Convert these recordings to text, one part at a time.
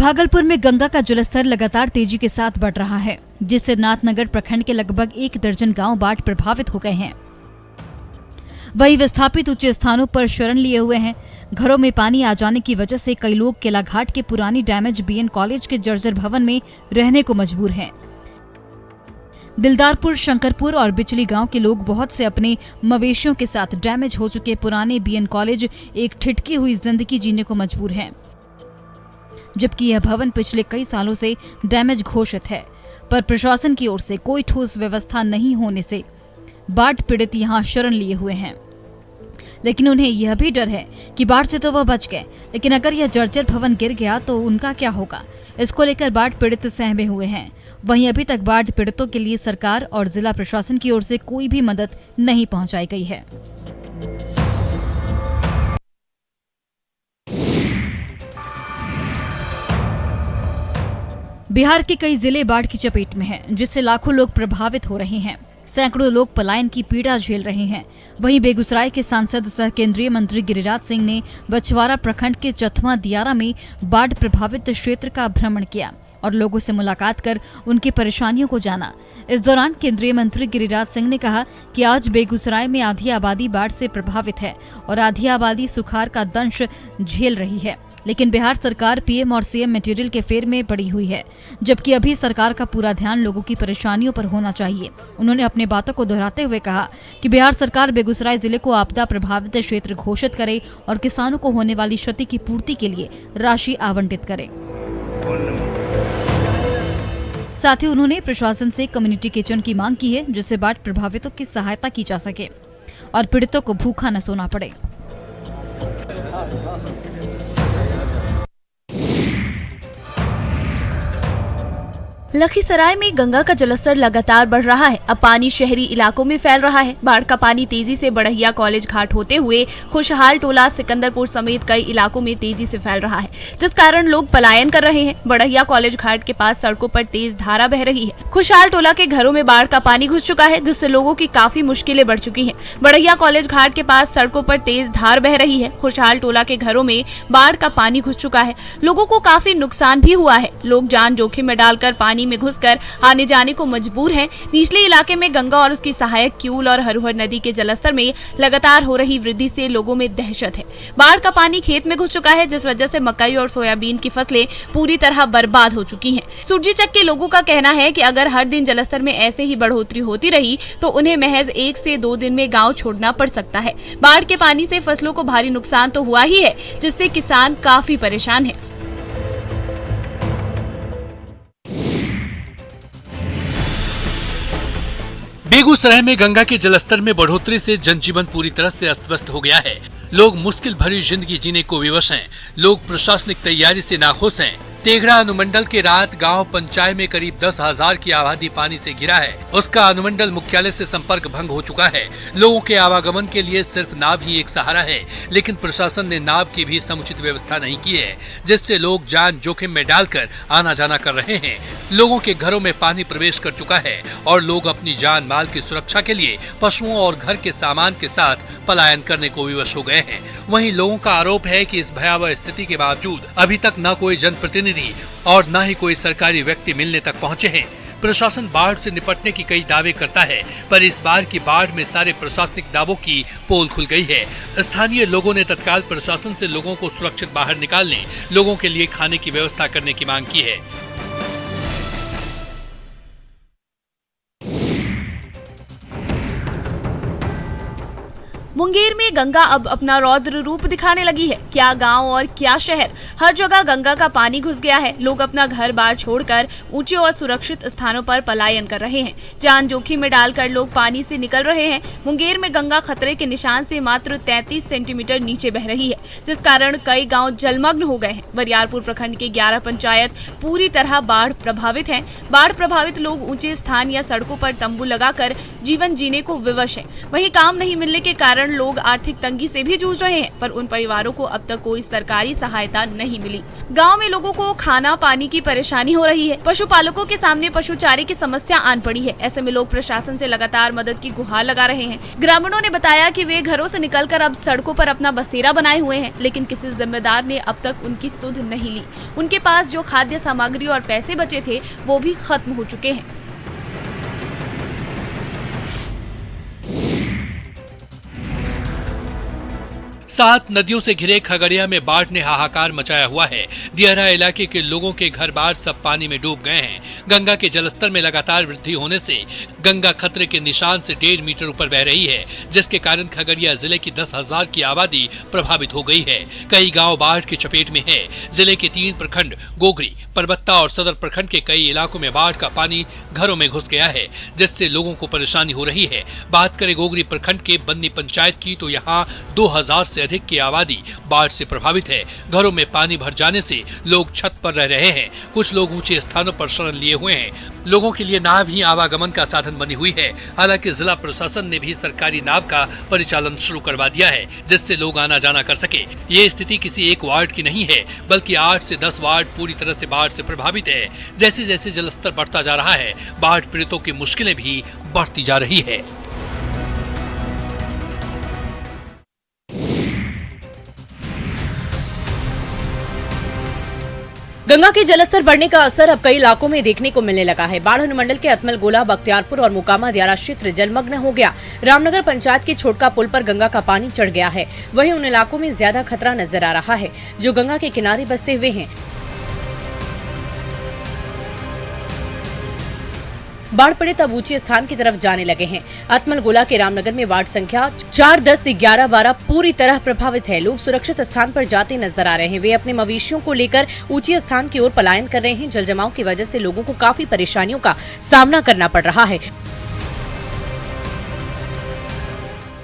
भागलपुर में गंगा का जलस्तर लगातार तेजी के साथ बढ़ रहा है, जिससे नाथनगर प्रखंड के लगभग 1 दर्जन गांव बाढ़ प्रभावित हो गए हैं। वहीं विस्थापित ऊंचे स्थानों पर शरण लिए हुए हैं। घरों में पानी आ जाने की वजह से कई लोग केलाघाट के पुरानी डैमेज बीएन कॉलेज के जर्जर भवन में रहने को मजबूर हैं। दिलदारपुर, शंकरपुर और बिचली गांव के लोग बहुत से अपने मवेशियों के साथ डैमेज हो चुके पुराने बीएन कॉलेज एक ठिठकी हुई जिंदगी जीने को मजबूर हैं। जबकि यह भवन पिछले कई सालों से डैमेज घोषित है, पर प्रशासन की ओर से कोई ठोस व्यवस्था नहीं होने से बाढ़ पीड़ित यहां शरण लिए हुए हैं। लेकिन उन्हें यह भी डर है कि बाढ़ से तो वह बच गए, लेकिन अगर यह जर्जर भवन गिर गया तो उनका क्या होगा। इसको लेकर बाढ़ पीड़ित सहमे हुए हैं। वहीं अभी तक बाढ़ पीड़ितों के लिए सरकार और जिला प्रशासन की ओर से कोई भी मदद नहीं पहुंचाई गई है। बिहार के कई जिले बाढ़ की चपेट में हैं, जिससे लाखों लोग प्रभावित हो रहे हैं। सैकड़ों लोग पलायन की पीड़ा झेल रहे हैं। वहीं बेगूसराय के सांसद सह केंद्रीय मंत्री गिरिराज सिंह ने बछवारा प्रखंड के चथमा दियारा में बाढ़ प्रभावित क्षेत्र का भ्रमण किया और लोगों से मुलाकात कर उनकी परेशानियों को जाना। इस दौरान केंद्रीय मंत्री गिरिराज सिंह ने कहा कि आज बेगूसराय में आधी आबादी बाढ़ से प्रभावित है और आधी आबादी सुखाड़ का दंश झेल रही है, लेकिन बिहार सरकार पीएम और सीएम मटेरियल के फेर में पड़ी हुई है, जबकि अभी सरकार का पूरा ध्यान लोगों की परेशानियों पर होना चाहिए। उन्होंने अपने बातों को दोहराते हुए कहा कि बिहार सरकार बेगूसराय जिले को आपदा प्रभावित क्षेत्र घोषित करे और किसानों को होने वाली क्षति की पूर्ति के लिए राशि आवंटित करे। साथ ही उन्होंने प्रशासन से कम्युनिटी किचन की मांग की है, जिससे बाढ़ प्रभावितों की सहायता की जा सके और पीड़ितों को भूखा न सोना पड़े। लखीसराय में गंगा का जलस्तर लगातार बढ़ रहा है। अब पानी शहरी इलाकों में फैल रहा है। बाढ़ का पानी तेजी से बड़हिया कॉलेज घाट होते हुए खुशहाल टोला, सिकंदरपुर समेत कई इलाकों में तेजी से फैल रहा है, जिस कारण लोग पलायन कर रहे हैं। बड़हिया कॉलेज घाट के पास सड़कों पर तेज धारा बह रही है। खुशहाल टोला के घरों में बाढ़ का पानी घुस चुका है, जिससे लोगों की काफी मुश्किलें बढ़ चुकी है। बड़हिया कॉलेज घाट के पास सड़कों पर तेज धार बह रही है। खुशहाल टोला के घरों में बाढ़ का पानी घुस चुका है। लोगों को काफी नुकसान भी हुआ है। लोग जान जोखिम में डालकर पानी में घुसकर आने जाने को मजबूर हैं। निचले इलाके में गंगा और उसकी सहायक क्यूल और हरुहर नदी के जलस्तर में लगातार हो रही वृद्धि से लोगों में दहशत है। बाढ़ का पानी खेत में घुस चुका है, जिस वजह से मकई और सोयाबीन की फसलें पूरी तरह बर्बाद हो चुकी हैं। सुरजीचक के लोगों का कहना है कि अगर हर दिन जलस्तर में ऐसे ही बढ़ोतरी होती रही तो उन्हें महज 1 से 2 दिन में गाँव छोड़ना पड़ सकता है। बाढ़ के पानी से फसलों को भारी नुकसान तो हुआ ही है, जिससे किसान काफी परेशान है। बेगूसराय में गंगा के जलस्तर में बढ़ोतरी से जनजीवन पूरी तरह से अस्त व्यस्त हो गया है। लोग मुश्किल भरी जिंदगी जीने को विवश हैं। लोग प्रशासनिक तैयारी से नाखुश हैं। तेघड़ा अनुमंडल के रात गांव पंचायत में करीब 10,000 की आबादी पानी से घिरा है। उसका अनुमंडल मुख्यालय से संपर्क भंग हो चुका है। लोगों के आवागमन के लिए सिर्फ नाव ही एक सहारा है, लेकिन प्रशासन ने नाव की भी समुचित व्यवस्था नहीं की है, जिससे लोग जान जोखिम में डालकर आना जाना कर रहे हैं। लोगों के घरों में पानी प्रवेश कर चुका है और लोग अपनी जान माल की सुरक्षा के लिए पशुओं और घर के सामान के साथ पलायन करने को विवश हो गए हैं। वहीं लोगों का आरोप है कि इस भयावह स्थिति के बावजूद अभी तक न कोई जनप्रतिनिधि और न ही कोई सरकारी व्यक्ति मिलने तक पहुंचे हैं। प्रशासन बाढ़ से निपटने की कई दावे करता है, पर इस बार की बाढ़ में सारे प्रशासनिक दावों की पोल खुल गई है। स्थानीय लोगों ने तत्काल प्रशासन से लोगों को सुरक्षित बाहर निकालने, लोगों के लिए खाने की व्यवस्था करने की मांग की है। मुंगेर में गंगा अब अपना रौद्र रूप दिखाने लगी है। क्या गांव और क्या शहर, हर जगह गंगा का पानी घुस गया है। लोग अपना घर बार छोड़कर ऊंचे और सुरक्षित स्थानों पर पलायन कर रहे हैं। जान जोखिम में डालकर लोग पानी से निकल रहे हैं। मुंगेर में गंगा खतरे के निशान से मात्र 33 सेंटीमीटर नीचे बह रही है, जिस कारण कई गाँव जलमग्न हो गए हैं। बरियारपुर प्रखंड के 11 पंचायत पूरी तरह बाढ़ प्रभावित है। बाढ़ प्रभावित लोग ऊंचे स्थान या सड़कों पर तंबू लगाकर जीवन जीने को विवश है। वहीं काम नहीं मिलने के कारण कारण लोग आर्थिक तंगी से भी जूझ रहे हैं, पर उन परिवारों को अब तक कोई सरकारी सहायता नहीं मिली। गाँव में लोगों को खाना पानी की परेशानी हो रही है। पशुपालकों के सामने पशु चारे की समस्या आन पड़ी है। ऐसे में लोग प्रशासन से लगातार मदद की गुहार लगा रहे हैं। ग्रामीणों ने बताया कि वे घरों से निकलकर अब सड़कों पर अपना बसेरा बनाए हुए हैं, लेकिन किसी जिम्मेदार ने अब तक उनकी सुध नहीं ली। उनके पास जो खाद्य सामग्री और पैसे बचे थे वो भी खत्म हो चुके हैं। सात नदियों से घिरे खगड़िया में बाढ़ ने हाहाकार मचाया हुआ है। दियारा इलाके के लोगों के घर बार सब पानी में डूब गए हैं। गंगा के जलस्तर में लगातार वृद्धि होने से गंगा खतरे के निशान से 1.5 मीटर ऊपर बह रही है, जिसके कारण खगड़िया जिले की 10,000 की आबादी प्रभावित हो गई है। कई गांव बाढ़ की चपेट में है। जिले के 3 प्रखंड गोगरी, परबत्ता और सदर प्रखंड के कई इलाकों में बाढ़ का पानी घरों में घुस गया है, जिससे लोगों को परेशानी हो रही है। बात करें गोगरी प्रखंड के बन्नी पंचायत की तो यहाँ 2,000 से अधिक की आबादी बाढ़ से प्रभावित है। घरों में पानी भर जाने से लोग छत पर रह रहे हैं। कुछ लोग ऊंचे स्थानों पर शरण लिए हुए हैं। लोगों के लिए नाव ही आवागमन का साधन बनी हुई है। हालांकि जिला प्रशासन ने भी सरकारी नाव का परिचालन शुरू करवा दिया है, जिससे लोग आना जाना कर सके। ये स्थिति किसी एक वार्ड की नहीं है, बल्कि 8 से 10 वार्ड पूरी तरह से बाढ़ से प्रभावित है। जैसे जैसे जलस्तर बढ़ता जा रहा है, बाढ़ पीड़ितों की मुश्किलें भी बढ़ती जा रही है। गंगा के जलस्तर बढ़ने का असर अब कई इलाकों में देखने को मिलने लगा है। बाढ़ अनुमंडल के अतमल गोला, बख्तियारपुर और मोकामा दियारा क्षेत्र जलमग्न हो गया। रामनगर पंचायत के छोटका पुल पर गंगा का पानी चढ़ गया है। वहीं उन इलाकों में ज्यादा खतरा नजर आ रहा है जो गंगा के किनारे बसे हुए हैं। बाढ़ पीड़ित अब ऊंचे स्थान की तरफ जाने लगे हैं। अतमल गोला के रामनगर में वार्ड संख्या 4, 10, 11, 12 पूरी तरह प्रभावित है। लोग सुरक्षित स्थान पर जाते नजर आ रहे हैं। वे अपने मवेशियों को लेकर ऊंचे स्थान की ओर पलायन कर रहे हैं। जल जमाव की वजह से लोगों को काफी परेशानियों का सामना करना पड़ रहा है।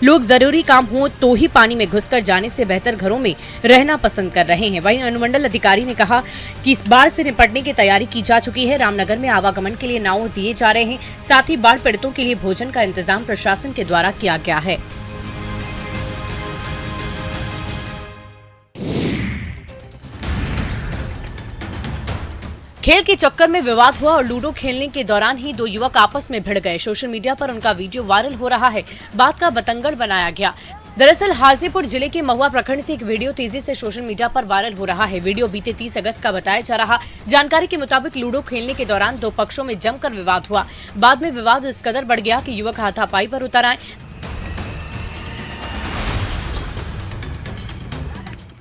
लोग जरूरी काम हो तो ही पानी में घुसकर जाने से बेहतर घरों में रहना पसंद कर रहे हैं। वहीं अनुमंडल अधिकारी ने कहा कि इस बाढ़ से निपटने की तैयारी की जा चुकी है। रामनगर में आवागमन के लिए नाव दिए जा रहे हैं। साथ ही बाढ़ पीड़ितों के लिए भोजन का इंतजाम प्रशासन के द्वारा किया गया है। खेल के चक्कर में विवाद हुआ और लूडो खेलने के दौरान ही 2 युवक आपस में भिड़ गए। सोशल मीडिया पर उनका वीडियो वायरल हो रहा है। बात का बतंगड़ बनाया गया। दरअसल हाजीपुर जिले के महुआ प्रखंड से एक वीडियो तेजी से सोशल मीडिया पर वायरल हो रहा है। वीडियो बीते 30 अगस्त का बताया जा रहा। जानकारी के मुताबिक लूडो खेलने के दौरान 2 पक्षों में जमकर विवाद हुआ। बाद में विवाद इस कदर बढ़ गया कि युवक हाथापाई पर उतर आए।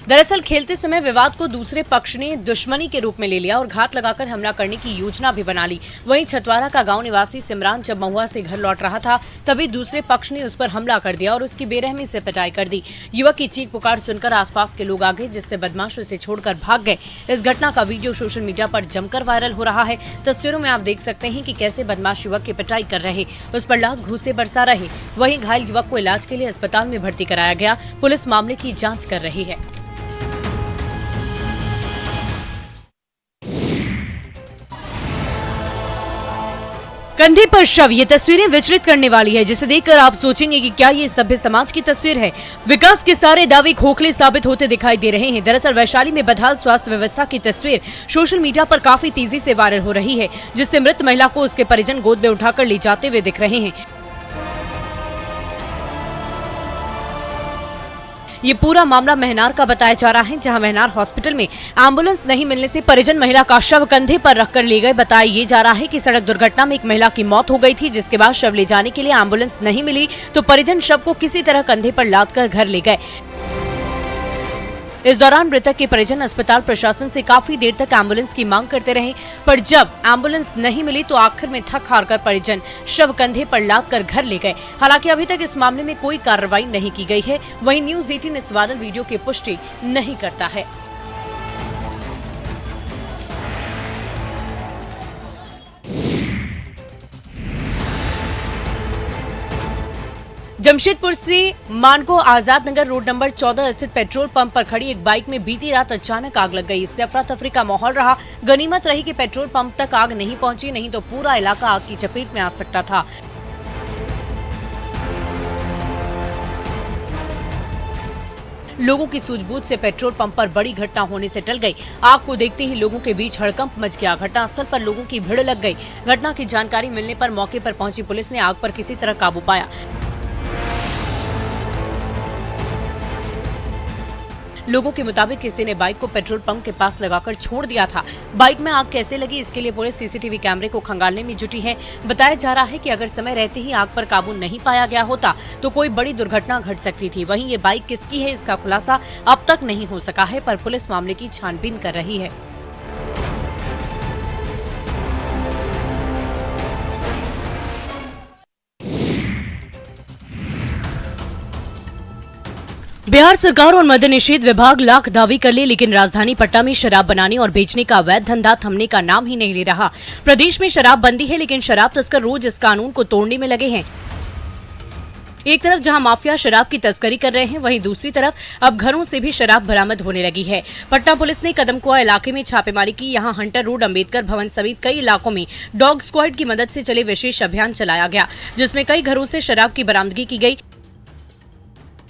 दरअसल खेलते समय विवाद को दूसरे पक्ष ने दुश्मनी के रूप में ले लिया और घात लगाकर हमला करने की योजना भी बना ली। वहीं छतवारा का गांव निवासी सिमरान जब महुआ से घर लौट रहा था, तभी दूसरे पक्ष ने उस पर हमला कर दिया और उसकी बेरहमी से पिटाई कर दी। युवक की चीख पुकार सुनकर आसपास के लोग आ गए, जिससे बदमाश उसे छोड़कर भाग गए। इस घटना का वीडियो सोशल मीडिया पर जमकर वायरल हो रहा है। तस्वीरों में आप देख सकते हैं कि कैसे बदमाश युवक की पिटाई कर रहे, उस पर लात घूंसे बरसा रहे। वहीं घायल युवक को इलाज के लिए अस्पताल में भर्ती कराया गया। पुलिस मामले की जाँच कर रही है। कंधे पर शव, ये तस्वीरें विचलित करने वाली है, जिसे देखकर आप सोचेंगे कि क्या ये सभ्य समाज की तस्वीर है। विकास के सारे दावे खोखले साबित होते दिखाई दे रहे हैं। दरअसल वैशाली में बदहाल स्वास्थ्य व्यवस्था की तस्वीर सोशल मीडिया पर काफी तेजी से वायरल हो रही है, जिससे मृत महिला को उसके परिजन गोद में उठाकर ले जाते हुए दिख रहे हैं। ये पूरा मामला महनार का बताया जा रहा है, जहां महनार हॉस्पिटल में एम्बुलेंस नहीं मिलने से परिजन महिला का शव कंधे पर रखकर ले गए। बताया ये जा रहा है कि सड़क दुर्घटना में एक महिला की मौत हो गई थी, जिसके बाद शव ले जाने के लिए एम्बुलेंस नहीं मिली तो परिजन शव को किसी तरह कंधे पर लादकर घर ले गए। इस दौरान मृतक के परिजन अस्पताल प्रशासन से काफी देर तक एम्बुलेंस की मांग करते रहे, पर जब एम्बुलेंस नहीं मिली तो आखिर में थक हार कर परिजन शव कंधे पर लादकर घर ले गए। हालांकि अभी तक इस मामले में कोई कार्रवाई नहीं की गई है। वहीं न्यूज़ 18 इस वायरल वीडियो की पुष्टि नहीं करता है। जमशेदपुर से मानको आजाद नगर रोड नंबर 14 स्थित पेट्रोल पंप पर खड़ी एक बाइक में बीती रात अचानक आग लग गई। इससे अफरा तफरी का माहौल रहा। गनीमत रही कि पेट्रोल पंप तक आग नहीं पहुंची, नहीं तो पूरा इलाका आग की चपेट में आ सकता था। लोगों की सूझबूझ से पेट्रोल पंप पर बड़ी घटना होने से टल गई। आग को देखते ही लोगों के बीच हड़कंप मच गया। घटनास्थल पर लोगों की भीड़ लग गई। घटना की जानकारी मिलने पर मौके पर पहुंची पुलिस ने आग पर किसी तरह काबू पाया। लोगों के मुताबिक किसी ने बाइक को पेट्रोल पंप के पास लगाकर छोड़ दिया था। बाइक में आग कैसे लगी, इसके लिए पुलिस सीसीटीवी कैमरे को खंगालने में जुटी है। बताया जा रहा है कि अगर समय रहते ही आग पर काबू नहीं पाया गया होता तो कोई बड़ी दुर्घटना घट सकती थी। वहीं ये बाइक किसकी है, इसका खुलासा अब तक नहीं हो सका है, पर पुलिस मामले की छानबीन कर रही है। बिहार सरकार और मद्य निषेध विभाग लाख दावे कर ले, लेकिन राजधानी पटना में शराब बनाने और बेचने का अवैध धंधा थमने का नाम ही नहीं ले रहा। प्रदेश में शराब बंदी है, लेकिन शराब तस्कर रोज इस कानून को तोड़ने में लगे हैं। एक तरफ जहां माफिया शराब की तस्करी कर रहे हैं, वहीं दूसरी तरफ अब घरों से भी शराब बरामद होने लगी है। पटना पुलिस ने कदमकुआ इलाके में छापेमारी की। यहां हंटर रोड, अंबेडकर भवन समेत कई इलाकों में डॉग स्क्वाड की मदद से चले विशेष अभियान चलाया गया, जिसमें कई घरों से शराब की बरामदगी की गई।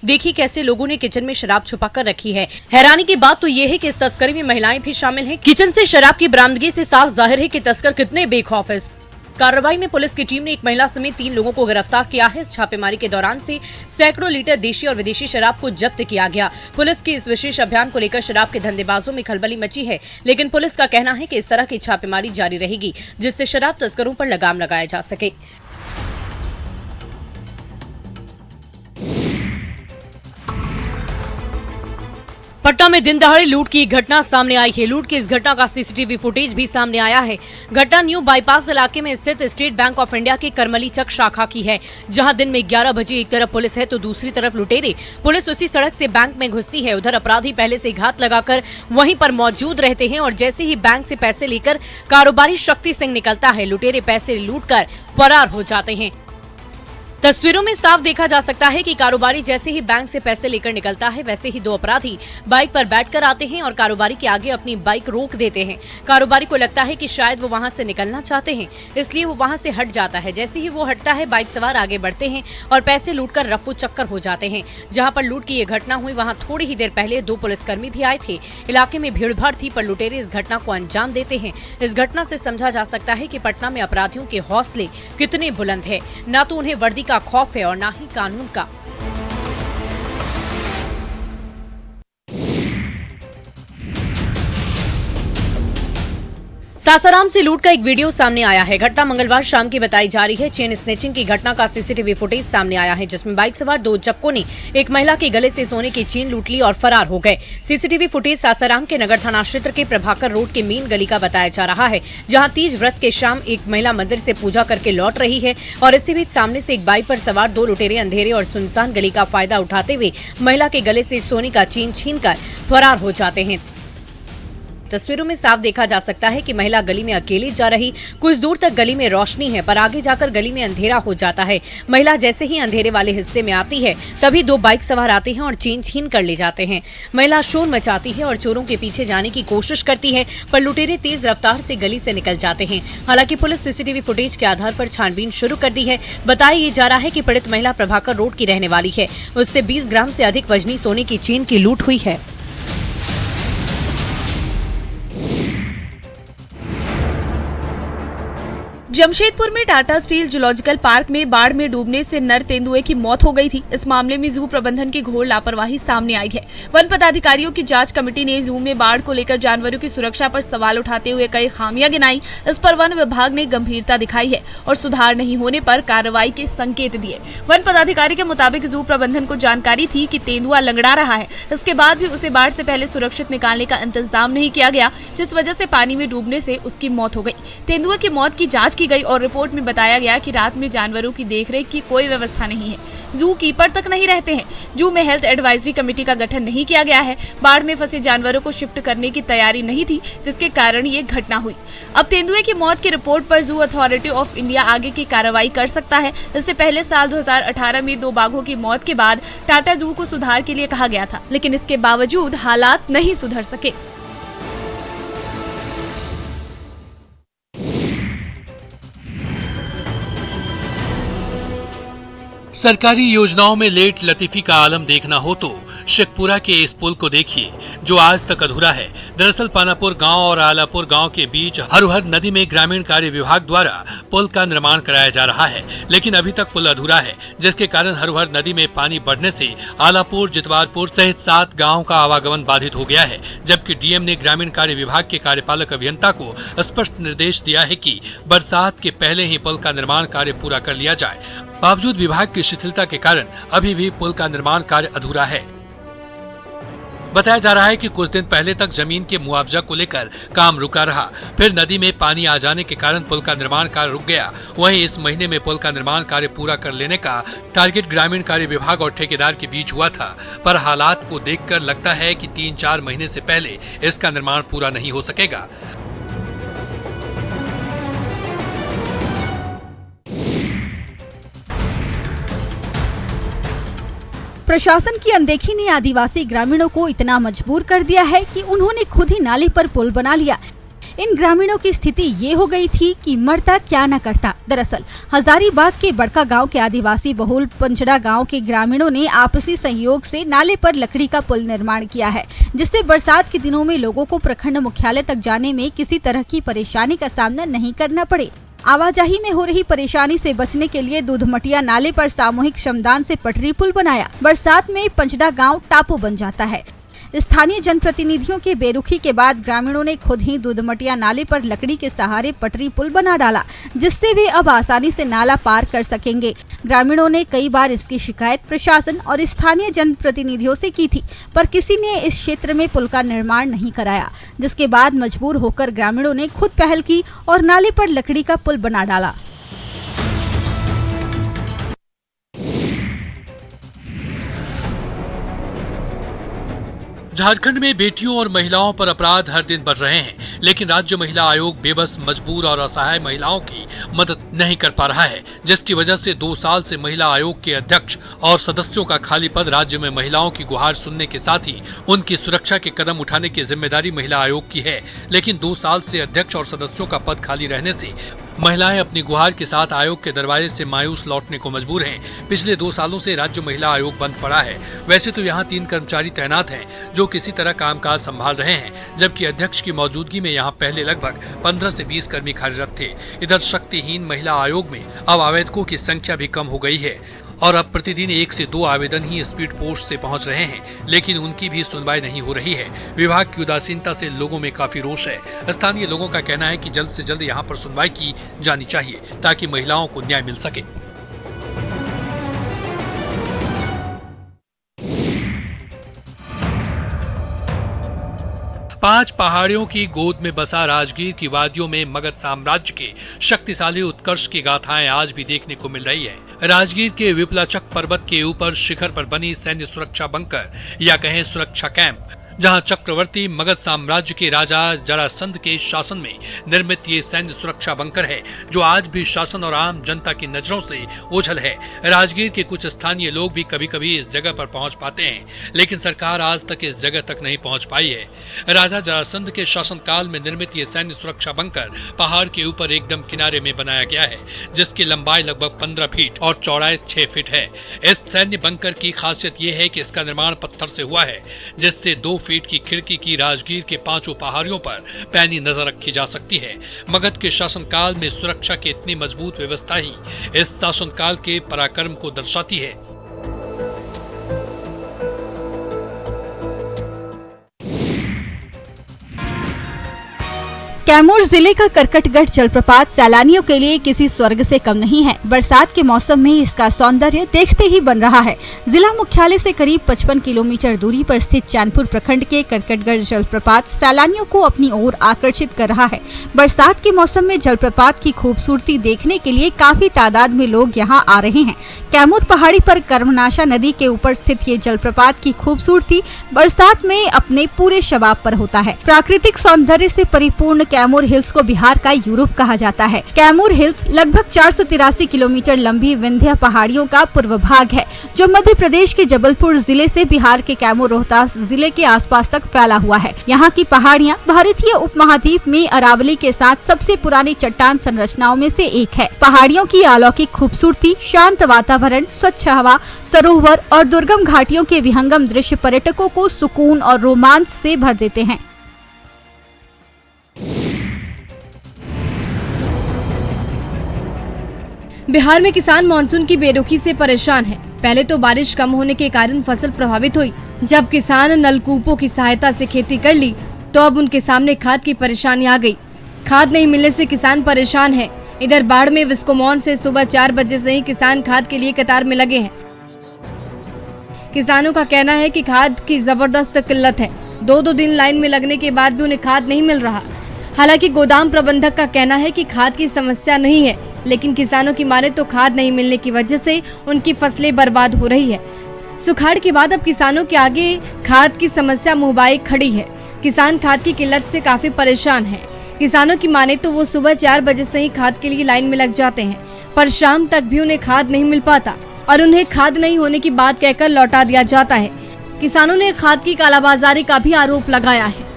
देखिए कैसे लोगों ने किचन में शराब छुपा कर रखी है। हैरानी की बात तो ये है कि इस तस्करी में महिलाएं भी शामिल हैं। किचन से शराब की बरामदगी से साफ जाहिर है कि तस्कर कितने बेखौफ है। कार्रवाई में पुलिस की टीम ने एक महिला समेत 3 लोगों को गिरफ्तार किया है। इस छापेमारी के दौरान से सैकड़ों लीटर देशी और विदेशी शराब को जब्त किया गया। पुलिस के इस विशेष अभियान को लेकर शराब के धंधेबाजों में खलबली मची है, लेकिन पुलिस का कहना है कि इस तरह की छापेमारी जारी रहेगी, जिससे शराब तस्करों पर लगाम लगाया जा सके। पटना में दिन दहाड़े लूट की घटना सामने आई है। लूट की इस घटना का सीसीटीवी फुटेज भी सामने आया है। घटना न्यू बाईपास इलाके में स्थित स्टेट बैंक ऑफ इंडिया की करमली चक शाखा की है, जहां दिन में 11 बजे एक तरफ पुलिस है तो दूसरी तरफ लुटेरे। पुलिस उसी सड़क से बैंक में घुसती है। उधर अपराधी पहले से घात लगाकर वहीं पर मौजूद रहते हैं और जैसे ही बैंक से पैसे लेकर कारोबारी शक्ति सिंह निकलता है, लुटेरे पैसे लूटकर फरार हो जाते हैं। तस्वीरों में साफ देखा जा सकता है कि कारोबारी जैसे ही बैंक से पैसे लेकर निकलता है, वैसे ही 2 अपराधी बाइक पर बैठकर आते हैं और कारोबारी के आगे अपनी बाइक रोक देते हैं। कारोबारी को लगता है कि शायद वो वहां से निकलना चाहते हैं, इसलिए वो वहां से हट जाता है। जैसे ही वो हटता है, बाइक सवार आगे बढ़ते हैं और पैसे लूटकर रफ्फू चक्कर हो जाते हैं। जहां पर लूट की ये घटना हुई, वहां थोड़ी ही देर पहले 2 पुलिसकर्मी भी आए थे। इलाके में भीड़भाड़ थी, पर लुटेरे इस घटना को अंजाम देते हैं। इस घटना से समझा जा सकता है कि पटना में अपराधियों के हौसले कितने बुलंद है। न तो उन्हें वर्दी का खौफ है और ना ही कानून का। सासाराम से लूट का एक वीडियो सामने आया है। घटना मंगलवार शाम की बताई जा रही है। चेन स्नेचिंग की घटना का सीसीटीवी फुटेज सामने आया है, जिसमें बाइक सवार 2 चक्कों ने एक महिला के गले से सोने की चेन लूट ली और फरार हो गए। सीसीटीवी फुटेज सासाराम के नगर थाना क्षेत्र के प्रभाकर रोड के मेन गली का बताया जा रहा है, जहां तीज व्रत के शाम एक महिला मंदिर से पूजा करके लौट रही है और इसी बीच सामने से एक बाइक पर सवार 2 लुटेरे अंधेरे और सुनसान गली का फायदा उठाते हुए महिला के गले से सोने का चेन छीनकर फरार हो जाते हैं। तस्वीरों में साफ देखा जा सकता है कि महिला गली में अकेली जा रही। कुछ दूर तक गली में रोशनी है, पर आगे जाकर गली में अंधेरा हो जाता है। महिला जैसे ही अंधेरे वाले हिस्से में आती है, तभी 2 बाइक सवार आते हैं और चेन छीन कर ले जाते हैं। महिला शोर मचाती है और चोरों के पीछे जाने की कोशिश करती है, पर लुटेरे तेज रफ्तार से गली से निकल जाते हैं। हालांकि पुलिस सीसीटीवी फुटेज के आधार पर छानबीन शुरू कर दी है। बताया ये जा रहा है कि पीड़ित महिला प्रभाकर रोड की रहने वाली है। उससे 20 ग्राम से अधिक वजनी सोने की चेन की लूट हुई है। जमशेदपुर में टाटा स्टील जूलॉजिकल पार्क में बाढ़ में डूबने से नर तेंदुए की मौत हो गई थी। इस मामले में जू प्रबंधन की घोर लापरवाही सामने आई है। वन पदाधिकारियों की जांच कमेटी ने जू में बाढ़ को लेकर जानवरों की सुरक्षा पर सवाल उठाते हुए कई खामियां गिनाई। इस पर वन विभाग ने गंभीरता दिखाई है और सुधार नहीं होने पर कार्रवाई के संकेत दिए। वन पदाधिकारी के मुताबिक जू प्रबंधन को जानकारी थी कि तेंदुआ लंगड़ा रहा है, इसके बाद भी उसे बाढ़ से पहले सुरक्षित निकालने का इंतजाम नहीं किया गया, जिस वजह से पानी में डूबने से उसकी मौत हो गई। तेंदुए की मौत की जाँच की गई और रिपोर्ट में बताया गया कि रात में जानवरों की देखरेख की कोई व्यवस्था नहीं है। जू कीपर तक नहीं रहते हैं। जू में हेल्थ एडवाइजरी कमेटी का गठन नहीं किया गया है। बाढ़ में फंसे जानवरों को शिफ्ट करने की तैयारी नहीं थी, जिसके कारण ये घटना हुई। अब तेंदुए की मौत की रिपोर्ट पर जू अथॉरिटी ऑफ इंडिया आगे की कार्रवाई कर सकता है। इससे पहले साल 2018 में 2 बाघों की मौत के बाद टाटा जू को सुधार के लिए कहा गया था, लेकिन इसके बावजूद हालात नहीं सुधर सके। सरकारी योजनाओं में लेट लतीफी का आलम देखना हो तो शेखपुरा के इस पुल को देखिए जो आज तक अधूरा है। दरअसल पानापुर गांव और आलापुर गांव के बीच हरुहर नदी में ग्रामीण कार्य विभाग द्वारा पुल का निर्माण कराया जा रहा है, लेकिन अभी तक पुल अधूरा है, जिसके कारण हरुहर नदी में पानी बढ़ने से आलापुर, जितवारपुर सहित 7 गाँव का आवागमन बाधित हो गया है। जबकि डीएम ने ग्रामीण कार्य विभाग के कार्यपालक अभियंता को स्पष्ट निर्देश दिया है कि बरसात के पहले ही पुल का निर्माण कार्य पूरा कर लिया जाए। बावजूद विभाग की शिथिलता के कारण अभी भी पुल का निर्माण कार्य अधूरा है। बताया जा रहा है कि कुछ दिन पहले तक जमीन के मुआवजा को लेकर काम रुका रहा, फिर नदी में पानी आ जाने के कारण पुल का निर्माण कार्य रुक गया। वहीं इस महीने में पुल का निर्माण कार्य पूरा कर लेने का टारगेट ग्रामीण कार्य विभाग और ठेकेदार के बीच हुआ था, पर हालात को देखकर लगता है कि 3-4 महीने से पहले इसका निर्माण पूरा नहीं हो सकेगा। प्रशासन की अनदेखी ने आदिवासी ग्रामीणों को इतना मजबूर कर दिया है कि उन्होंने खुद ही नाले पर पुल बना लिया। इन ग्रामीणों की स्थिति ये हो गई थी कि मरता क्या न करता। दरअसल हजारीबाग के बड़का गांव के आदिवासी बहुल पंचड़ा गांव के ग्रामीणों ने आपसी सहयोग से नाले पर लकड़ी का पुल निर्माण किया है, जिससे बरसात के दिनों में लोगों को प्रखंड मुख्यालय तक जाने में किसी तरह की परेशानी का सामना नहीं करना पड़े। आवाजाही में हो रही परेशानी से बचने के लिए दूधमटिया नाले पर सामूहिक श्रमदान से पटरी पुल बनाया। बरसात में पंचड़ा गांव टापू बन जाता है। स्थानीय जनप्रतिनिधियों के बेरुखी के बाद ग्रामीणों ने खुद ही दूधमटिया नाले पर लकड़ी के सहारे पटरी पुल बना डाला, जिससे वे अब आसानी से नाला पार कर सकेंगे। ग्रामीणों ने कई बार इसकी शिकायत प्रशासन और स्थानीय जनप्रतिनिधियों से की थी, पर किसी ने इस क्षेत्र में पुल का निर्माण नहीं कराया, जिसके बाद मजबूर होकर ग्रामीणों ने खुद पहल की और नाले पर लकड़ी का पुल बना डाला। झारखंड में बेटियों और महिलाओं पर अपराध हर दिन बढ़ रहे हैं, लेकिन राज्य महिला आयोग बेबस, मजबूर और असहाय महिलाओं की मदद नहीं कर पा रहा है, जिसकी वजह से 2 साल से महिला आयोग के अध्यक्ष और सदस्यों का खाली पद राज्य में महिलाओं की गुहार सुनने के साथ ही उनकी सुरक्षा के कदम उठाने की जिम्मेदारी महिला आयोग की है। लेकिन 2 साल से अध्यक्ष और सदस्यों का पद खाली रहने से महिलाएं अपनी गुहार के साथ आयोग के दरवाजे से मायूस लौटने को मजबूर हैं। पिछले 2 सालों से राज्य महिला आयोग बंद पड़ा है। वैसे तो यहाँ 3 कर्मचारी तैनात हैं जो किसी तरह कामकाज संभाल रहे हैं, जबकि अध्यक्ष की मौजूदगी में यहाँ पहले लगभग 15 से 20 कर्मी कार्यरत थे। इधर शक्तिहीन महिला आयोग में अब आवेदकों की संख्या भी कम हो गई है और अब प्रतिदिन 1 से 2 आवेदन ही स्पीड पोस्ट से पहुंच रहे हैं, लेकिन उनकी भी सुनवाई नहीं हो रही है। विभाग की उदासीनता से लोगों में काफी रोष है। स्थानीय लोगों का कहना है कि जल्द से जल्द यहां पर सुनवाई की जानी चाहिए ताकि महिलाओं को न्याय मिल सके। पांच पहाड़ियों की गोद में बसा राजगीर की वादियों में मगध साम्राज्य के शक्तिशाली उत्कर्ष की गाथाएं आज भी देखने को मिल रही है। राजगीर के विपलाचक पर्वत के ऊपर शिखर पर बनी सैन्य सुरक्षा बंकर या कहें सुरक्षा कैंप, जहां चक्रवर्ती मगध साम्राज्य के राजा जरासंध के शासन में निर्मित ये सैन्य सुरक्षा बंकर है, जो आज भी शासन और आम जनता की नजरों से ओझल है। राजगीर के कुछ स्थानीय लोग भी कभी कभी इस जगह पर पहुंच पाते हैं, लेकिन सरकार आज तक इस जगह तक नहीं पहुंच पाई है। राजा जरासंध के शासनकाल में निर्मित ये सैन्य सुरक्षा बंकर पहाड़ के ऊपर एकदम किनारे में बनाया गया है, जिसकी लंबाई लगभग 15 फीट और चौड़ाई 6 फीट है। इस सैन्य बंकर की खासियत ये है कि इसका निर्माण पत्थर से हुआ है, जिससे 2 फीट की खिड़की की राजगीर के 5 पहाड़ियों पर पैनी नजर रखी जा सकती है। मगध के शासनकाल में सुरक्षा की इतनी मजबूत व्यवस्था ही इस शासनकाल के पराक्रम को दर्शाती है। कैमूर जिले का करकटगढ़ जलप्रपात सैलानियों के लिए किसी स्वर्ग से कम नहीं है। बरसात के मौसम में इसका सौंदर्य देखते ही बन रहा है। जिला मुख्यालय से करीब 55 किलोमीटर दूरी पर स्थित चैनपुर प्रखंड के करकटगढ़ जलप्रपात सैलानियों को अपनी ओर आकर्षित कर रहा है। बरसात के मौसम में जलप्रपात की खूबसूरती देखने के लिए काफी तादाद में लोग यहाँ आ रहे हैं। कैमूर पहाड़ी पर कर्मनाशा नदी के ऊपर स्थित ये जलप्रपात की खूबसूरती बरसात में अपने पूरे शबाब पर होता है। प्राकृतिक सौंदर्य से परिपूर्ण कैमूर हिल्स को बिहार का यूरोप कहा जाता है। कैमूर हिल्स लगभग 483 किलोमीटर लंबी विंध्य पहाड़ियों का पूर्व भाग है, जो मध्य प्रदेश के जबलपुर जिले से बिहार के कैमूर रोहतास जिले के आसपास तक फैला हुआ है। यहाँ की पहाड़ियाँ भारतीय उपमहाद्वीप में अरावली के साथ सबसे पुरानी चट्टान संरचनाओं में से एक है। पहाड़ियों की अलौकिक खूबसूरती, शांत वातावरण, स्वच्छ हवा, सरोवर और दुर्गम घाटियों के विहंगम दृश्य पर्यटकों को सुकून और रोमांच से भर देते हैं। बिहार में किसान मानसून की बेरुखी से परेशान है। पहले तो बारिश कम होने के कारण फसल प्रभावित हुई। जब किसान नलकूपों की सहायता से खेती कर ली तो अब उनके सामने खाद की परेशानी आ गई। खाद नहीं मिलने से किसान परेशान है। इधर बाढ़ में विस्कोमॉन से सुबह 4 बजे से ही किसान खाद के लिए कतार में लगे हैं। किसानों का कहना है कि खाद की जबरदस्त किल्लत है। 2-2 दिन लाइन में लगने के बाद भी उन्हें खाद नहीं मिल रहा। हालांकि गोदाम प्रबंधक का कहना है कि खाद की समस्या नहीं है, लेकिन किसानों की माने तो खाद नहीं मिलने की वजह से उनकी फसलें बर्बाद हो रही है। सुखाड़ के बाद अब किसानों के आगे खाद की समस्या मुंहबाई खड़ी है। किसान खाद की किल्लत से काफी परेशान है। किसानों की माने तो वो सुबह 4 बजे से ही खाद के लिए लाइन में लग जाते हैं, पर शाम तक भी उन्हें खाद नहीं मिल पाता और उन्हें खाद नहीं होने की बात कहकर लौटा दिया जाता है। किसानों ने खाद की कालाबाजारी का भी आरोप लगाया है।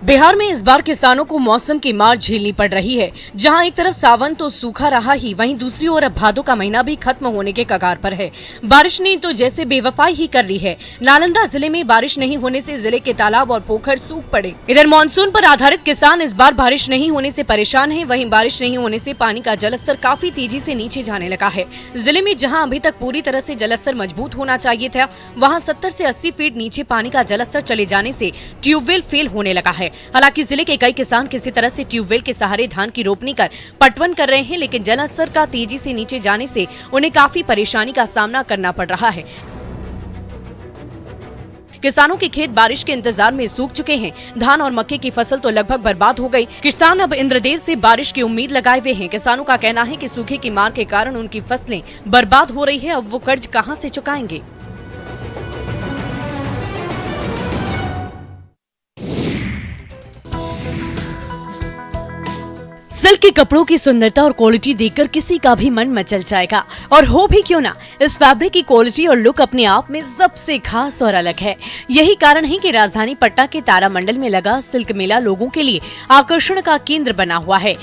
बिहार में इस बार किसानों को मौसम की मार झेलनी पड़ रही है। जहां एक तरफ सावन तो सूखा रहा ही, वहीं दूसरी ओर अब भादों का महीना भी खत्म होने के कगार पर है। बारिश ने तो जैसे बेवफाई ही कर ली है। नालंदा जिले में बारिश नहीं होने से जिले के तालाब और पोखर सूख पड़े। इधर मानसून पर आधारित किसान इस बार बारिश नहीं होने से परेशान है। वहीं बारिश नहीं होने से पानी का जलस्तर काफी तेजी से नीचे जाने लगा है। जिले में जहाँ अभी तक पूरी तरह से जलस्तर मजबूत होना चाहिए था, वहाँ 70 से 80 फीट नीचे पानी का जलस्तर चले जाने से ट्यूबवेल फेल होने लगा है। हालांकि जिले के कई किसान किसी तरह से ट्यूबवेल के सहारे धान की रोपनी कर पटवन कर रहे हैं, लेकिन जलस्तर का तेजी से नीचे जाने से उन्हें काफी परेशानी का सामना करना पड़ रहा है। किसानों के खेत बारिश के इंतजार में सूख चुके हैं। धान और मक्के की फसल तो लगभग बर्बाद हो गई। किसान अब इंद्रदेव से बारिश की उम्मीद लगाए हुए हैं। किसानों का कहना है कि सूखे की मार के कारण उनकी फसलें बर्बाद हो रही है। अब वो कर्ज कहां से चुकाएंगे। सिल्क के कपड़ों की सुंदरता और क्वालिटी देखकर किसी का भी मन मचल जाएगा, और हो भी क्यों ना। इस फैब्रिक की क्वालिटी और लुक अपने आप में सबसे खास और अलग है। यही कारण है कि राजधानी पटना के तारामंडल में लगा सिल्क मेला लोगों के लिए आकर्षण का केंद्र बना हुआ है।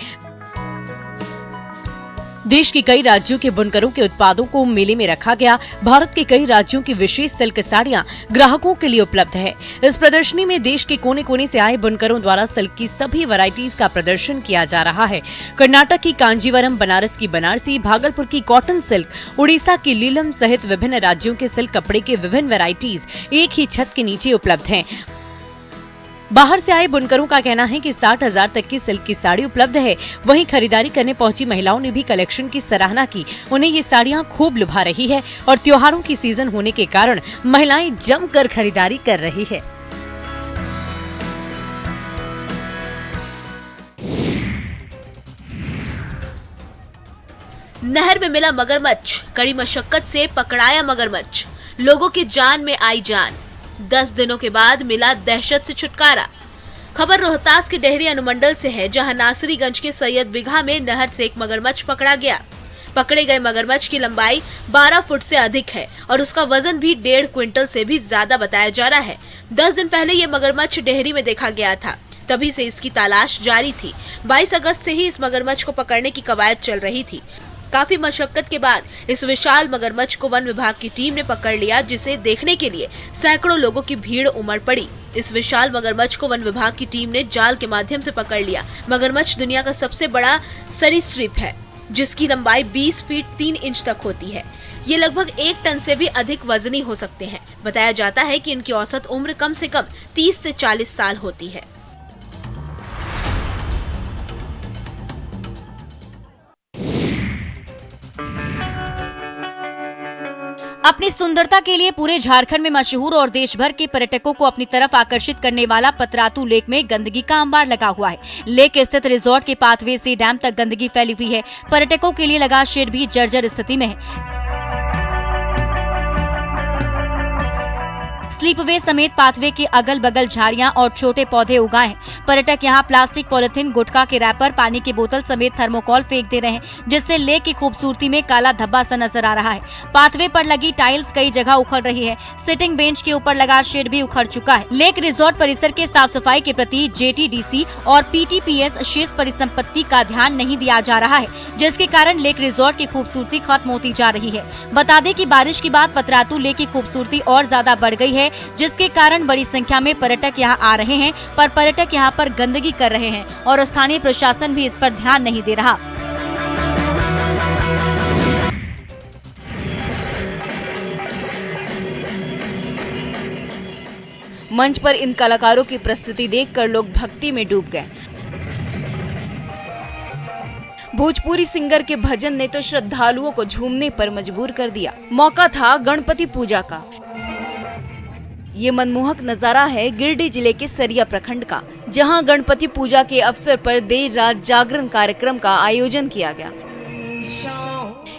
देश के कई राज्यों के बुनकरों के उत्पादों को मेले में रखा गया। भारत के कई राज्यों की विशेष सिल्क साड़ियां ग्राहकों के लिए उपलब्ध है। इस प्रदर्शनी में देश के कोने कोने से आए बुनकरों द्वारा सिल्क की सभी वैरायटीज का प्रदर्शन किया जा रहा है। कर्नाटक की कांजीवरम, बनारस की बनारसी, भागलपुर की कॉटन सिल्क, उड़ीसा की लीलम सहित विभिन्न राज्यों के सिल्क कपड़े के विभिन्न वैरायटीज एक ही छत के नीचे उपलब्ध हैं। बाहर से आए बुनकरों का कहना है कि 60,000 तक की सिल्क की साड़ी उपलब्ध है। वहीं खरीदारी करने पहुंची महिलाओं ने भी कलेक्शन की सराहना की। उन्हें ये साड़ियां खूब लुभा रही है और त्योहारों की सीजन होने के कारण महिलाएं जमकर खरीदारी कर रही है। नहर में मिला मगरमच्छ, कड़ी मशक्कत से पकड़ाया मगरमच्छ, लोगों की जान में आई जान। 10 दिनों के बाद मिला दहशत से छुटकारा। खबर रोहतास के डेहरी अनुमंडल से है, जहां नासरीगंज के सैयद बिघा में नहर से एक मगरमच्छ पकड़ा गया। पकड़े गए मगरमच्छ की लंबाई 12 फुट से अधिक है और उसका वजन भी 1.5 क्विंटल से भी ज्यादा बताया जा रहा है। 10 दिन पहले ये मगरमच्छ डेहरी में देखा गया था, तभी से इसकी तलाश जारी थी। 22 अगस्त से ही इस मगरमच्छ को पकड़ने की कवायद चल रही थी। काफी मशक्कत के बाद इस विशाल मगरमच्छ को वन विभाग की टीम ने पकड़ लिया, जिसे देखने के लिए सैकड़ों लोगों की भीड़ उमड़ पड़ी। इस विशाल मगरमच्छ को वन विभाग की टीम ने जाल के माध्यम से पकड़ लिया। मगरमच्छ दुनिया का सबसे बड़ा सरीसृप है, जिसकी लंबाई 20 फीट 3 इंच तक होती है। ये लगभग 1 टन से भी अधिक वजनी हो सकते हैं। बताया जाता है कि इनकी औसत उम्र कम से कम 30 से 40 साल होती है। अपनी सुंदरता के लिए पूरे झारखंड में मशहूर और देश भर के पर्यटकों को अपनी तरफ आकर्षित करने वाला पतरातू लेक में गंदगी का अंबार लगा हुआ है। लेक स्थित रिजॉर्ट के पाथवे से डैम तक गंदगी फैली हुई है। पर्यटकों के लिए लगा शेड भी जर्जर स्थिति में है। स्लीपवे समेत पाथवे के अगल बगल झाड़ियां और छोटे पौधे उगाए हैं। पर्यटक यहां प्लास्टिक, पॉलिथीन, गुटखा के रैपर, पानी की बोतल समेत थर्मोकॉल फेंक दे रहे हैं, जिससे लेक की खूबसूरती में काला धब्बा सा नजर आ रहा है। पाथवे पर लगी टाइल्स कई जगह उखड़ रही है। सिटिंग बेंच के ऊपर लगा शेड भी उखड़ चुका है। लेक रिजॉर्ट परिसर के साफ सफाई के प्रति JTDC और PTPS शेष परिसंपत्ति का ध्यान नहीं दिया जा रहा है, जिसके कारण लेक रिजॉर्ट की खूबसूरती खत्म होती जा रही है। बता दें कि बारिश के बाद पतरातू लेक की खूबसूरती और ज्यादा बढ़ गई है, जिसके कारण बड़ी संख्या में पर्यटक यहां आ रहे हैं, पर पर्यटक यहां पर गंदगी कर रहे हैं और स्थानीय प्रशासन भी इस पर ध्यान नहीं दे रहा। मंच पर इन कलाकारों की प्रस्तुति देखकर लोग भक्ति में डूब गए। भोजपुरी सिंगर के भजन ने तो श्रद्धालुओं को झूमने पर मजबूर कर दिया। मौका था गणपति पूजा का। ये मनमोहक नजारा है गिरिडीह जिले के सरिया प्रखंड का, जहां गणपति पूजा के अवसर पर देर रात जागरण कार्यक्रम का आयोजन किया गया।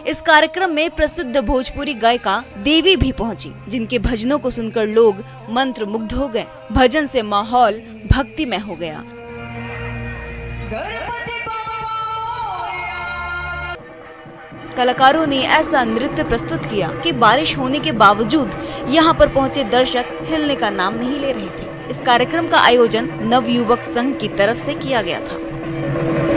इस कार्यक्रम में प्रसिद्ध भोजपुरी गायिका देवी भी पहुंची, जिनके भजनों को सुनकर लोग मंत्र मुग्ध हो गए। भजन से माहौल भक्तिमय हो गया। कलाकारों ने ऐसा नृत्य प्रस्तुत किया कि बारिश होने के बावजूद यहाँ पर पहुँचे दर्शक हिलने का नाम नहीं ले रहे थे। इस कार्यक्रम का आयोजन नवयुवक संघ की तरफ से किया गया था।